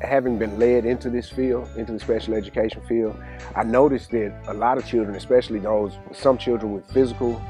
having been led into this field, into the special education field, I noticed that a lot of children, especially some children with physical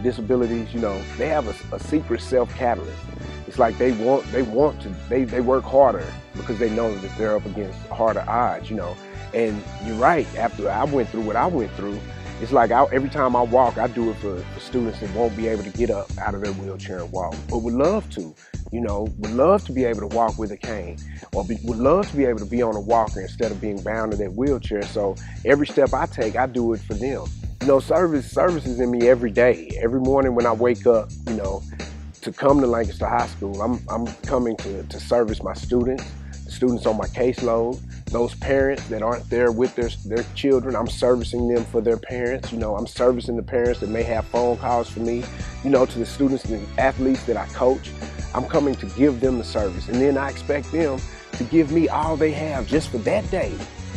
disabilities, they have a secret self-catalyst. It's like they work harder because they know that they're up against harder odds, And you're right, after I went through what I went through, it's like every time I walk, I do it for students that won't be able to get up out of their wheelchair and walk, but would love to, would love to be able to walk with a cane, or would love to be able to be on a walker instead of being bound to that wheelchair. So every step I take, I do it for them. Service is in me every day. Every morning when I wake up, to come to Lancaster High School, I'm coming to service my students, the students on my caseload, those parents that aren't there with their children. I'm servicing them for their parents. I'm servicing the parents that may have phone calls for me, to the students and the athletes that I coach. I'm coming to give them the service, and then I expect them to give me all they have just for that day,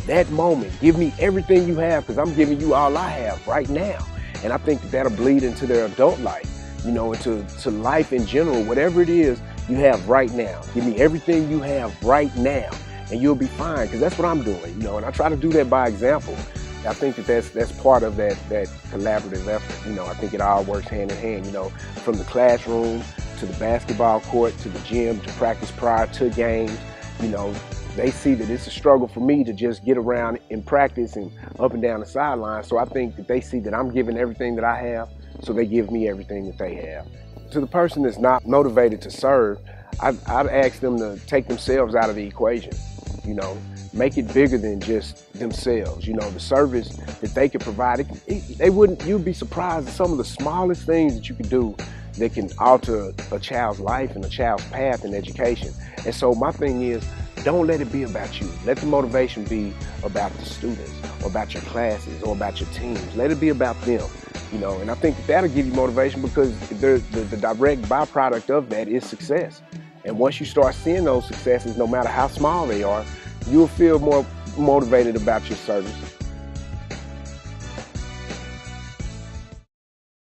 that moment. Give me everything you have, because I'm giving you all I have right now. And I think that'll bleed into their adult life, into life in general. Whatever it is you have right now, give me everything you have right now, and you'll be fine, because that's what I'm doing, and I try to do that by example. I think that's part of that collaborative effort. I think it all works hand in hand, from the classroom to the basketball court to the gym to practice prior to games. They see that it's a struggle for me to just get around in practice and up and down the sideline. So I think that they see that I'm giving everything that I have, so they give me everything that they have. To the person that's not motivated to serve, I'd ask them to take themselves out of the equation. Make it bigger than just themselves. The service that they could provide, you'd be surprised at some of the smallest things that you could do that can alter a child's life and a child's path in education. And so my thing is, don't let it be about you. Let the motivation be about the students, or about your classes, or about your teams. Let it be about them. And I think that'll give you motivation, because the direct byproduct of that is success. And once you start seeing those successes, no matter how small they are, you'll feel more motivated about your service.